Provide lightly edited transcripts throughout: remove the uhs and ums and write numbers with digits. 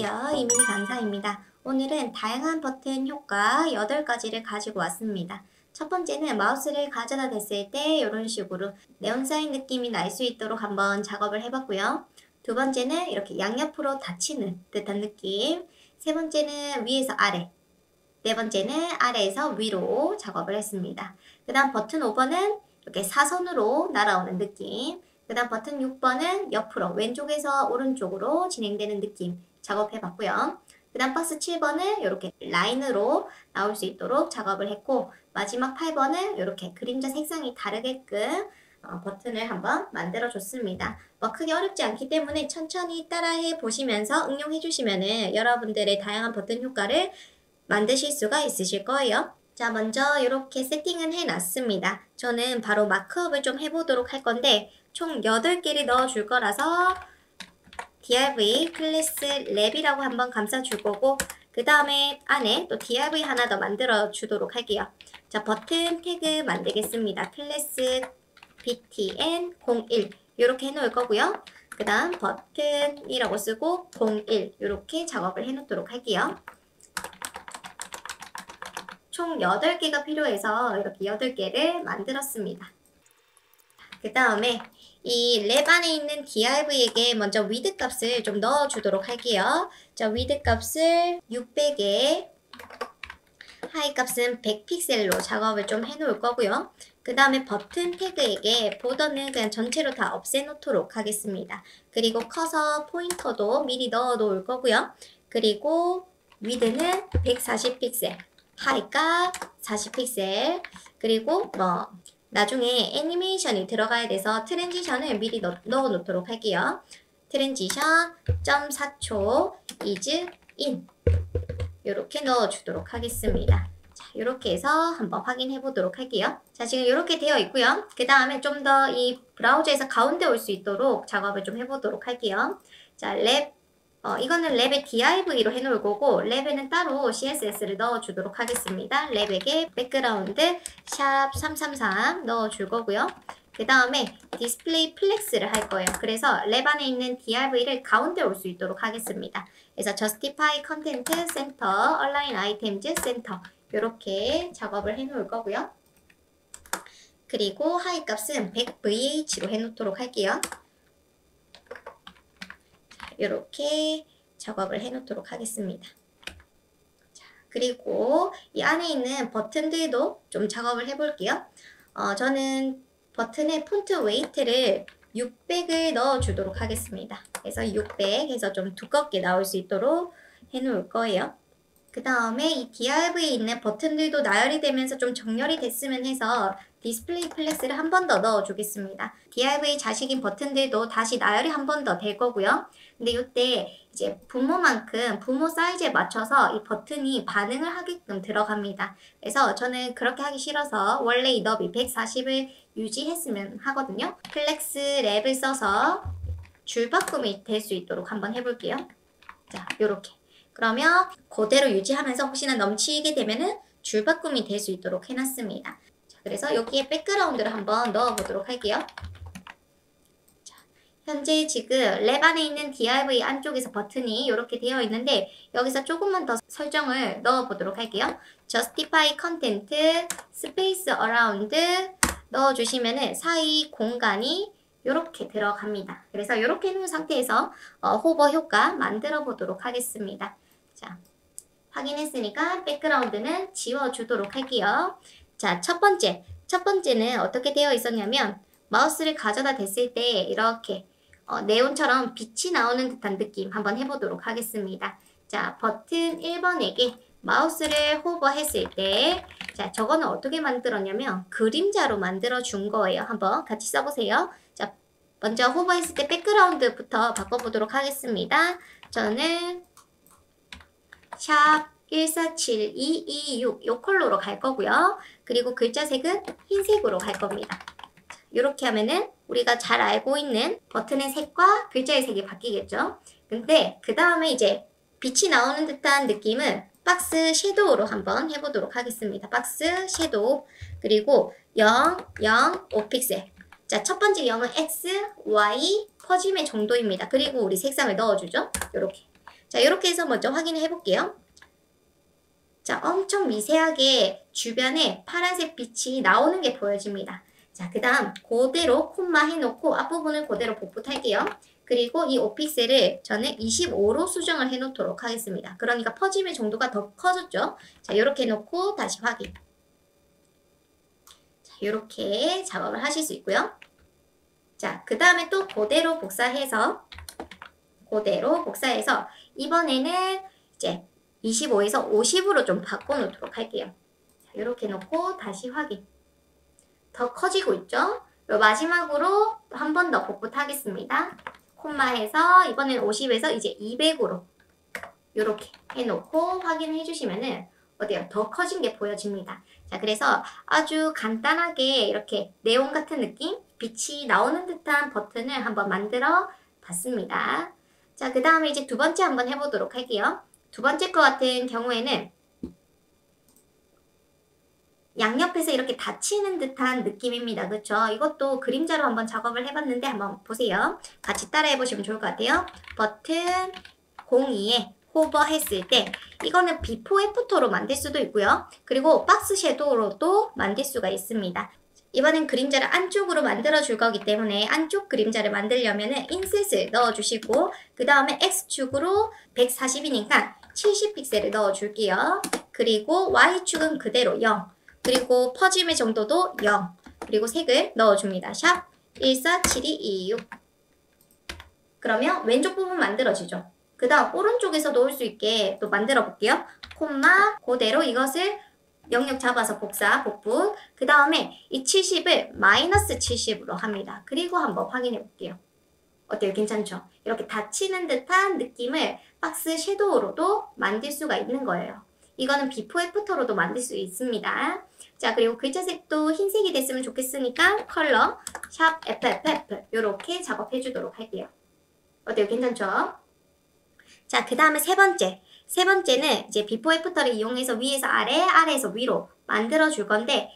안녕하세요. 이민희 강사입니다. 오늘은 다양한 버튼 효과 8가지를 가지고 왔습니다. 첫 번째는 마우스를 가져다 댔을 때 이런 식으로 네온사인 느낌이 날 수 있도록 한번 작업을 해봤고요. 두 번째는 이렇게 양옆으로 닫히는 듯한 느낌. 세 번째는 위에서 아래. 네 번째는 아래에서 위로 작업을 했습니다. 그 다음 버튼 5번은 이렇게 사선으로 날아오는 느낌. 그 다음 버튼 6번은 옆으로 왼쪽에서 오른쪽으로 진행되는 느낌 작업해봤고요. 그 다음 박스 7번은 이렇게 라인으로 나올 수 있도록 작업을 했고, 마지막 8번은 이렇게 그림자 색상이 다르게끔 버튼을 한번 만들어 줬습니다. 크게 어렵지 않기 때문에 천천히 따라해 보시면서 응용해 주시면은 여러분들의 다양한 버튼 효과를 만드실 수가 있으실 거예요. 자, 먼저 이렇게 세팅은 해놨습니다. 저는 바로 마크업을 좀 해보도록 할 건데 총 8개를 넣어줄 거라서 DRV 클래스 랩이라고 한번 감싸줄 거고, 그 다음에 안에 또 DRV 하나 더 만들어 주도록 할게요. 자, 버튼 태그 만들겠습니다. 클래스 BTN01 이렇게 해놓을 거고요. 그 다음 버튼이라고 쓰고 01 이렇게 작업을 해놓도록 할게요. 총 8개가 필요해서 이렇게 8개를 만들었습니다. 그 다음에 이 랩 안에 있는 DRV에게 먼저 위드 값을 좀 넣어주도록 할게요. 자, 위드 값을 600에 하이 값은 100픽셀로 작업을 좀 해놓을 거고요. 그 다음에 버튼 태그에게 보더는 그냥 전체로 다 없애놓도록 하겠습니다. 그리고 커서 포인터도 미리 넣어 놓을 거고요. 그리고 위드는 140픽셀, 하이값 40픽셀, 그리고 나중에 애니메이션이 들어가야 돼서 트랜지션을 미리 넣어 놓도록 할게요. 트랜지션 0.4초 is in 이렇게 넣어주도록 하겠습니다. 자, 이렇게 해서 한번 확인해 보도록 할게요. 자, 지금 이렇게 되어 있고요. 그 다음에 좀 더 이 브라우저에서 가운데 올 수 있도록 작업을 좀 해보도록 할게요. 자, 랩, 이거는 랩에 DIV로 해놓을 거고, 랩에는 따로 CSS를 넣어주도록 하겠습니다. 랩에게 백그라운드 샵 333 넣어줄 거고요. 그 다음에 디스플레이 플렉스를 할 거예요. 그래서 랩 안에 있는 DRV를 가운데 올 수 있도록 하겠습니다. 그래서 Justify Content Center, Align Items Center 이렇게 작업을 해놓을 거고요. 그리고 하이 값은 100VH로 해놓도록 할게요. 이렇게 작업을 해놓도록 하겠습니다. 자, 그리고 이 안에 있는 버튼들도 좀 작업을 해볼게요. 저는 버튼의 폰트 웨이트를 600을 넣어주도록 하겠습니다. 그래서 600 해서 좀 두껍게 나올 수 있도록 해놓을 거예요. 그 다음에 이 DRV에 있는 버튼들도 나열이 되면서 좀 정렬이 됐으면 해서 디스플레이 플렉스를 한 번 더 넣어주겠습니다. DRV 자식인 버튼들도 다시 나열이 한 번 더 될 거고요. 근데 이때 이제 부모만큼 부모 사이즈에 맞춰서 이 버튼이 반응을 하게끔 들어갑니다. 그래서 저는 그렇게 하기 싫어서 원래 이 너비 140을 유지했으면 하거든요. 플렉스 랩을 써서 줄바꿈이 될 수 있도록 한번 해볼게요. 자, 요렇게. 그러면 그대로 유지하면서 혹시나 넘치게 되면은 줄바꿈이 될 수 있도록 해놨습니다. 자, 그래서 여기에 백그라운드를 한번 넣어보도록 할게요. 자, 현재 지금 랩 안에 있는 DRV 안쪽에서 버튼이 이렇게 되어 있는데 여기서 조금만 더 설정을 넣어보도록 할게요. Justify Content, Space Around 넣어주시면은 사이 공간이 이렇게 들어갑니다. 그래서 이렇게 해놓은 상태에서 호버 효과 만들어 보도록 하겠습니다. 자, 확인했으니까 백그라운드는 지워주도록 할게요. 자, 첫 번째는 어떻게 되어 있었냐면 마우스를 가져다 댔을 때 이렇게 네온처럼 빛이 나오는 듯한 느낌 한번 해보도록 하겠습니다. 자, 버튼 1번에게 마우스를 호버했을 때, 자, 저거는 어떻게 만들었냐면 그림자로 만들어 준 거예요. 한번 같이 써보세요. 자, 먼저 호버했을 때 백그라운드부터 바꿔보도록 하겠습니다. 저는 샵 147226 요 컬러로 갈 거고요. 그리고 글자색은 흰색으로 갈 겁니다. 이렇게 하면은 우리가 잘 알고 있는 버튼의 색과 글자의 색이 바뀌겠죠. 근데 그 다음에 이제 빛이 나오는 듯한 느낌은 박스 섀도우로 한번 해보도록 하겠습니다. 박스 섀도우, 그리고 0, 0, 5픽셀. 자, 첫 번째 0은 X, Y, 퍼짐의 정도입니다. 그리고 우리 색상을 넣어주죠. 이렇게. 자, 이렇게 해서 먼저 확인해 볼게요. 자, 엄청 미세하게 주변에 파란색 빛이 나오는 게 보여집니다. 자, 그 다음 그대로 콤마 해놓고 앞부분을 그대로 복붙할게요. 그리고 이 5픽셀을 저는 25로 수정을 해놓도록 하겠습니다. 그러니까 퍼짐의 정도가 더 커졌죠. 자, 이렇게 해놓고 다시 확인. 자, 이렇게 작업을 하실 수 있고요. 자, 그 다음에 또 그대로 복사해서 이번에는 이제 25에서 50으로 좀 바꿔놓도록 할게요. 자, 이렇게 놓고 다시 확인. 더 커지고 있죠? 마지막으로 한 번 더 복붙하겠습니다. 콤마해서 이번엔 50에서 이제 200으로 이렇게 해놓고 확인해 주시면은 어때요? 더 커진 게 보여집니다. 자, 그래서 아주 간단하게 이렇게 네온 같은 느낌? 빛이 나오는 듯한 버튼을 한번 만들어 봤습니다. 자, 그 다음에 이제 두 번째 한번 해보도록 할게요. 두 번째 거 같은 경우에는 양옆에서 이렇게 닫히는 듯한 느낌입니다. 그쵸? 이것도 그림자로 한번 작업을 해봤는데 한번 보세요. 같이 따라해 보시면 좋을 것 같아요. 버튼 02에 호버 했을 때 이거는 비포 애프터로 만들 수도 있고요. 그리고 박스 섀도우로도 만들 수가 있습니다. 이번엔 그림자를 안쪽으로 만들어 줄 거기 때문에 안쪽 그림자를 만들려면 인셋을 넣어 주시고 그 다음에 X축으로 140이니까 70픽셀을 넣어 줄게요. 그리고 Y축은 그대로 0. 그리고 퍼짐의 정도도 0. 그리고 색을 넣어줍니다. 샵 147226. 그러면 왼쪽 부분 만들어지죠. 그 다음 오른쪽에서 놓을 수 있게 또 만들어 볼게요. 콤마 그대로 이것을 영역 잡아서 복붙. 그 다음에 이 70을 마이너스 70으로 합니다. 그리고 한번 확인해 볼게요. 어때요? 괜찮죠? 이렇게 닫히는 듯한 느낌을 박스 섀도우로도 만들 수가 있는 거예요. 이거는 비포 애프터로도 만들 수 있습니다. 자, 그리고 글자색도 흰색이 됐으면 좋겠으니까 컬러 샵 FFF 이렇게 작업해 주도록 할게요. 어때요? 괜찮죠? 자, 그 다음에 세 번째는 이제 비포 애프터를 이용해서 위에서 아래, 아래에서 위로 만들어 줄 건데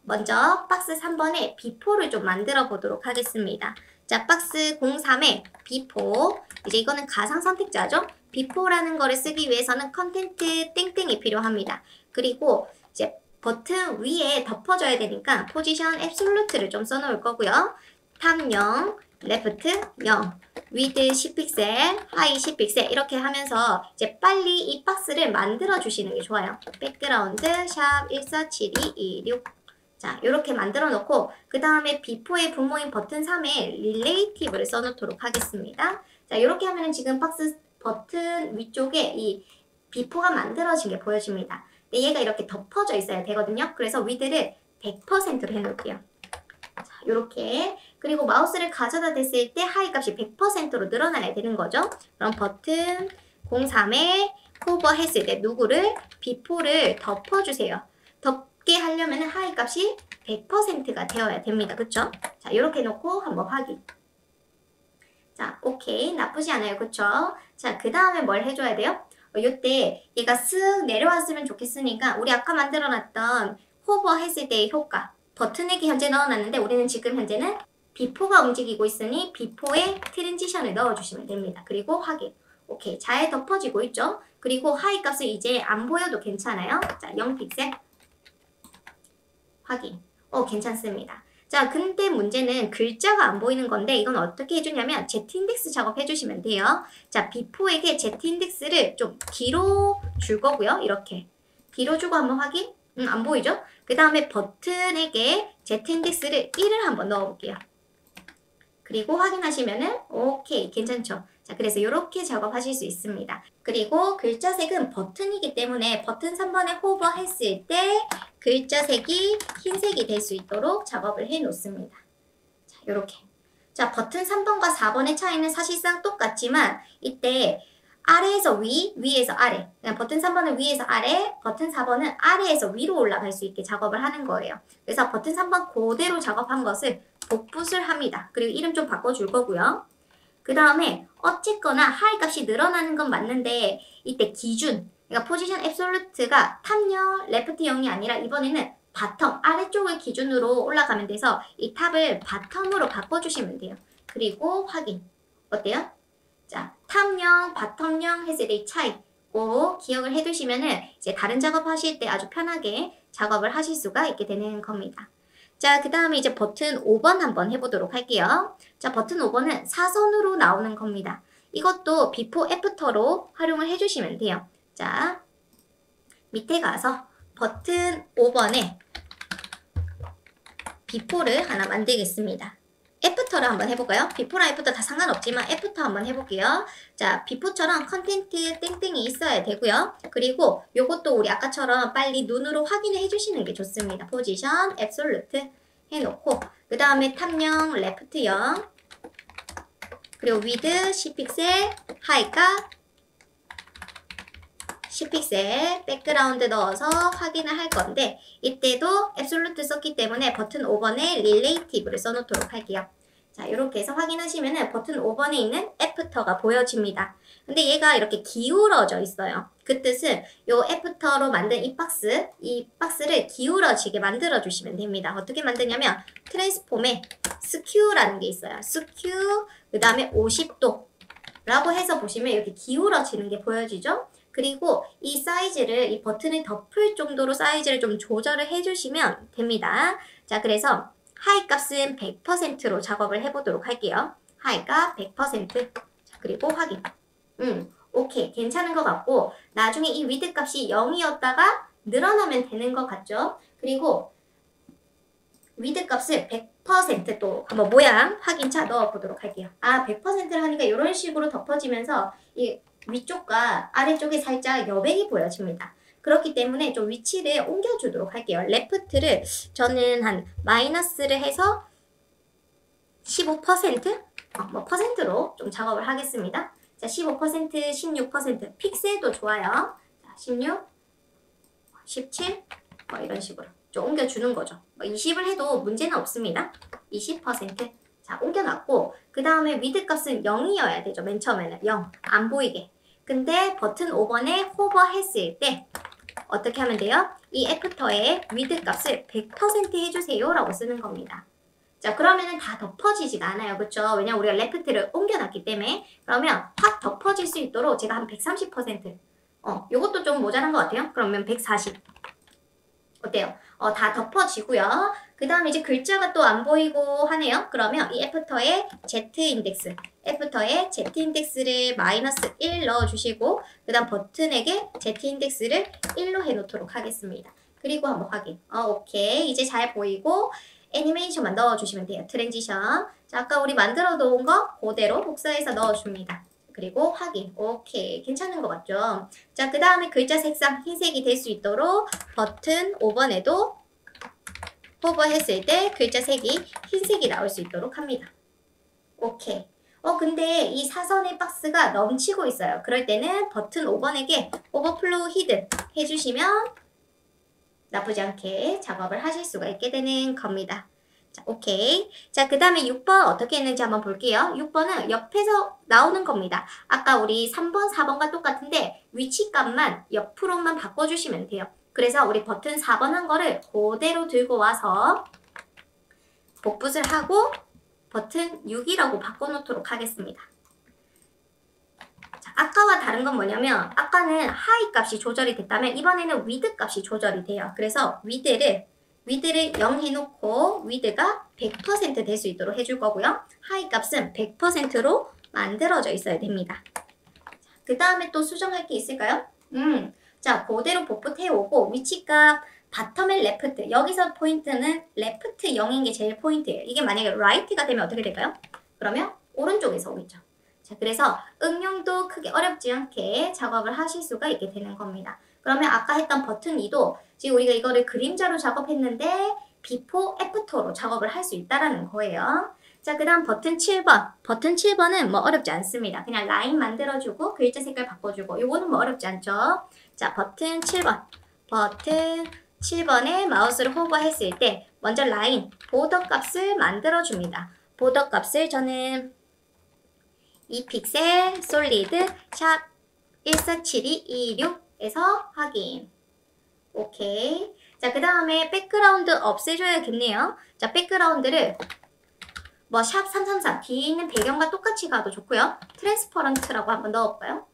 먼저 박스 3번에 비포를 좀 만들어 보도록 하겠습니다. 자, 박스 03에 비포, 이제 이거는 가상 선택자죠? 비포라는 거를 쓰기 위해서는 컨텐트 땡땡이 필요합니다. 그리고 이제 버튼 위에 덮어줘야 되니까 포지션 앱솔루트를 좀 써놓을 거고요. 탑 0, 레프트 0, 위드 10픽셀, 하이 10픽셀 이렇게 하면서 이제 빨리 이 박스를 만들어 주시는 게 좋아요. 백그라운드 샵 147226. 자, 이렇게 만들어 놓고 그 다음에 비포의 분모인 버튼 3에 릴레이티브를 써놓도록 하겠습니다. 자, 이렇게 하면은 지금 박스 버튼 위쪽에 이 비포가 만들어진 게 보여집니다. 근데 얘가 이렇게 덮어져 있어야 되거든요. 그래서 위드를 100%로 해놓을게요. 자, 이렇게. 그리고 마우스를 가져다 댔을 때 하이 값이 100%로 늘어나야 되는 거죠. 그럼 버튼 03에 호버 했을 때 누구를? 비포를 덮어주세요. 덮게 하려면 하이 값이 100%가 되어야 됩니다. 그쵸? 자, 이렇게 놓고 한번 확인. 자, 오케이. 나쁘지 않아요. 그쵸? 자, 그 다음에 뭘 해줘야 돼요? 요때 얘가 쓱 내려왔으면 좋겠으니까 우리 아까 만들어놨던 호버 했을 때의 효과 버튼에게 현재 넣어놨는데 우리는 지금 현재는 비포가 움직이고 있으니 비포에 트랜지션을 넣어주시면 됩니다. 그리고 확인. 오케이. 잘 덮어지고 있죠? 그리고 하이 값을 이제 안 보여도 괜찮아요. 자, 0픽셀 확인. 괜찮습니다. 자, 근데 문제는 글자가 안 보이는 건데 이건 어떻게 해주냐면 Z인덱스 작업 해주시면 돼요. 자, 비포에게 Z인덱스를 좀 뒤로 줄 거고요. 이렇게 뒤로 주고 한번 확인. 안 보이죠? 그 다음에 버튼에게 Z인덱스를 1을 한번 넣어볼게요. 그리고 확인하시면은 오케이, 괜찮죠? 자, 그래서 이렇게 작업하실 수 있습니다. 그리고 글자색은 버튼이기 때문에 버튼 3번에 호버 했을 때 글자색이 흰색이 될 수 있도록 작업을 해 놓습니다. 자, 이렇게. 자, 버튼 3번과 4번의 차이는 사실상 똑같지만 이때 아래에서 위, 위에서 아래. 그냥 버튼 3번은 위에서 아래, 버튼 4번은 아래에서 위로 올라갈 수 있게 작업을 하는 거예요. 그래서 버튼 3번 그대로 작업한 것을 복붙을 합니다. 그리고 이름 좀 바꿔줄 거고요. 그 다음에 어쨌거나 하이 값이 늘어나는 건 맞는데 이때 기준, 그러니까 포지션 앱솔루트가 탑 0, 레프트 0이 아니라 이번에는 바텀, 아래쪽을 기준으로 올라가면 돼서 이 탑을 바텀으로 바꿔주시면 돼요. 그리고 확인. 어때요? 자, 탑령, 바텀령 했을 때의 차이 꼭 기억을 해두시면은 이제 다른 작업 하실 때 아주 편하게 작업을 하실 수가 있게 되는 겁니다. 자, 그 다음에 이제 버튼 5번 한번 해보도록 할게요. 자, 버튼 5번은 사선으로 나오는 겁니다. 이것도 비포 애프터로 활용을 해주시면 돼요. 자, 밑에 가서 버튼 5번에 비포를 하나 만들겠습니다. 애프터를 한번 해볼까요? 비포랑 애프터 다 상관없지만 애프터 한번 해볼게요. 자, 비포처럼 컨텐트 땡땡이 있어야 되고요. 그리고 요것도 우리 아까처럼 빨리 눈으로 확인을 해주시는 게 좋습니다. 포지션, 앱솔루트 해놓고 그 다음에 탑0, 레프트 0 그리고 위드 10픽셀, 하이가 10픽셀, 백그라운드 넣어서 확인을 할 건데 이때도 앱솔루트 썼기 때문에 버튼 5번에 릴레이티브를 써놓도록 할게요. 자, 이렇게 해서 확인하시면은 버튼 5번에 있는 애프터가 보여집니다. 근데 얘가 이렇게 기울어져 있어요. 그 뜻은 요 애프터로 만든 이 박스를 기울어지게 만들어 주시면 됩니다. 어떻게 만드냐면 트랜스폼에 스큐라는 게 있어요. 스큐, 그 다음에 50도 라고 해서 보시면 이렇게 기울어지는 게 보여지죠? 그리고 이 사이즈를, 이 버튼을 덮을 정도로 사이즈를 좀 조절을 해주시면 됩니다. 자, 그래서 하이 값은 100%로 작업을 해보도록 할게요. 하이 값 100%. 자, 그리고 확인. 오케이. 괜찮은 것 같고, 나중에 이 위드 값이 0이었다가 늘어나면 되는 것 같죠? 그리고 위드 값을 100% 또 한번 모양 확인차 넣어보도록 할게요. 아, 100%를 하니까 이런 식으로 덮어지면서 이 위쪽과 아래쪽에 살짝 여백이 보여집니다. 그렇기 때문에 좀 위치를 옮겨주도록 할게요. 레프트를 저는 한 마이너스를 해서 15%? 뭐 퍼센트로 좀 작업을 하겠습니다. 자, 15%, 16%, 픽셀도 좋아요. 자, 16, 17, 뭐 이런 식으로 좀 옮겨주는 거죠. 뭐 20을 해도 문제는 없습니다. 20%. 자, 옮겨놨고 그 다음에 위드 값은 0이어야 되죠. 맨 처음에는 0. 안 보이게. 근데 버튼 5번에 호버 했을 때 어떻게 하면 돼요? 이 애프터의 위드 값을 100% 해주세요 라고 쓰는 겁니다. 자, 그러면은 다 덮어지지가 않아요. 그쵸? 왜냐면 우리가 레프트를 옮겨놨기 때문에. 그러면 확 덮어질 수 있도록 제가 한 130%. 요것도 좀 모자란 것 같아요. 그러면 140. 어때요? 다 덮어지고요. 그 다음에 이제 글자가 또 안 보이고 하네요. 그러면 이 애프터의 Z 인덱스, 애프터의 Z 인덱스를 마이너스 1 넣어주시고 그 다음 버튼에게 Z 인덱스를 1로 해놓도록 하겠습니다. 그리고 한번 확인. 오케이. 이제 잘 보이고 애니메이션만 넣어주시면 돼요. 트랜지션. 자, 아까 우리 만들어 놓은 거 그대로 복사해서 넣어줍니다. 그리고 확인. 오케이. 괜찮은 것 같죠? 자, 그 다음에 글자 색상 흰색이 될 수 있도록 버튼 5번에도 호버했을 때 글자 색이 흰색이 나올 수 있도록 합니다. 오케이. 근데 이 사선의 박스가 넘치고 있어요. 그럴 때는 버튼 5번에게 오버플로우 히든 해주시면 나쁘지 않게 작업을 하실 수가 있게 되는 겁니다. 자, 오케이. 자, 그 다음에 6번 어떻게 했는지 한번 볼게요. 6번은 옆에서 나오는 겁니다. 아까 우리 3번, 4번과 똑같은데 위치값만 옆으로만 바꿔주시면 돼요. 그래서 우리 버튼 4번 한 거를 그대로 들고 와서 복붙을 하고 버튼 6이라고 바꿔놓도록 하겠습니다. 자, 아까와 다른 건 뭐냐면 아까는 하이 값이 조절이 됐다면 이번에는 위드 값이 조절이 돼요. 그래서 위드를 0 해놓고 위드가 100% 될 수 있도록 해줄 거고요. 하이 값은 100%로 만들어져 있어야 됩니다. 그 다음에 또 수정할 게 있을까요? 자, 그대로 복붙해오고 위치값 바텀의 레프트. 여기서 포인트는 레프트 0인 게 제일 포인트예요. 이게 만약에 라이트가 되면 어떻게 될까요? 그러면 오른쪽에서 오겠죠. 자, 그래서 응용도 크게 어렵지 않게 작업을 하실 수가 있게 되는 겁니다. 그러면 아까 했던 버튼 2도 지금 우리가 이거를 그림자로 작업했는데 비포 애프터로 작업을 할 수 있다라는 거예요. 자, 그 다음 버튼 7번. 버튼 7번은 뭐 어렵지 않습니다. 그냥 라인 만들어주고 글자 색깔 바꿔주고 요거는 뭐 어렵지 않죠. 자, 버튼 7번. 버튼 7번에 마우스를 호버했을 때 먼저 라인, 보더 값을 만들어줍니다. 보더 값을 저는 2픽셀 솔리드 샵 147226에서 확인. 오케이. 자, 그 다음에 백그라운드 없애줘야겠네요. 자, 백그라운드를 뭐 샵 333 뒤에 있는 배경과 똑같이 가도 좋고요. 트랜스퍼런트라고 한번 넣어볼까요?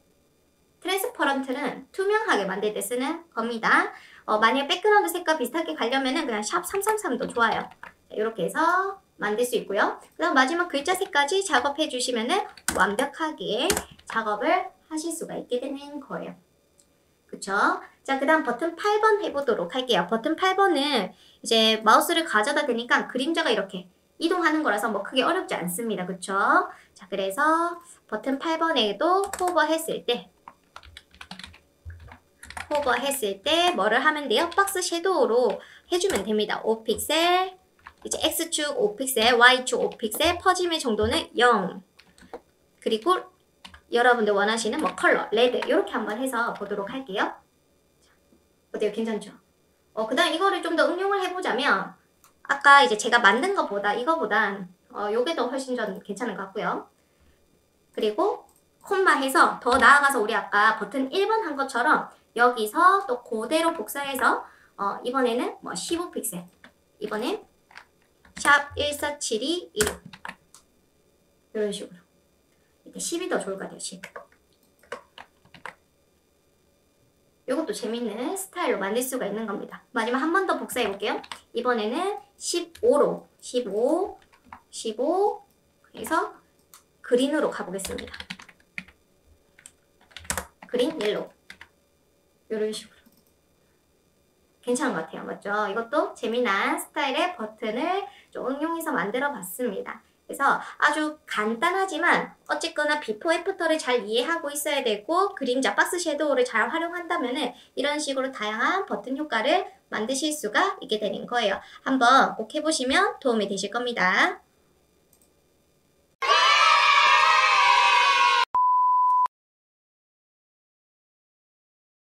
트랜스퍼런트는 투명하게 만들 때 쓰는 겁니다. 만약 백그라운드 색과 비슷하게 가려면은 그냥 샵 333도 좋아요. 이렇게 해서 만들 수 있고요. 그 다음 마지막 글자 색까지 작업해 주시면은 완벽하게 작업을 하실 수가 있게 되는 거예요. 그쵸? 자, 그 다음 버튼 8번 해보도록 할게요. 버튼 8번은 이제 마우스를 가져다 대니까 그림자가 이렇게 이동하는 거라서 뭐 크게 어렵지 않습니다. 그쵸? 자, 그래서 버튼 8번에도 호버 했을 때 뭐를 하면 돼요? 박스 섀도우로 해주면 됩니다. 5픽셀, 이제 X축 5픽셀, Y축 5픽셀, 퍼짐의 정도는 0. 그리고 여러분들 원하시는 뭐 컬러, 레드 이렇게 한번 해서 보도록 할게요. 어때요? 괜찮죠? 그 다음 이거를 좀 더 응용을 해보자면 아까 이제 제가 만든 것보다 이거보단 요게 더 훨씬 좀 괜찮은 것 같고요. 그리고 콤마 해서 더 나아가서 우리 아까 버튼 1번 한 것처럼 여기서 또 그대로 복사해서 이번에는 뭐 15픽셀 이번엔 샵 147216 이런 식으로 이렇게 10이 더 좋을 것 같아요. 10. 이것도 재밌는 스타일로 만들 수가 있는 겁니다. 마지막 한 번 더 복사해 볼게요. 이번에는 15로 15 해서 그린으로 가보겠습니다. 그린, 옐로우 이런 식으로 괜찮은 것 같아요. 맞죠? 이것도 재미난 스타일의 버튼을 좀 응용해서 만들어 봤습니다. 그래서 아주 간단하지만 어쨌거나 비포 애프터를 잘 이해하고 있어야 되고 그림자 박스 섀도우를 잘 활용한다면 이런 식으로 다양한 버튼 효과를 만드실 수가 있게 되는 거예요. 한번 꼭 해보시면 도움이 되실 겁니다.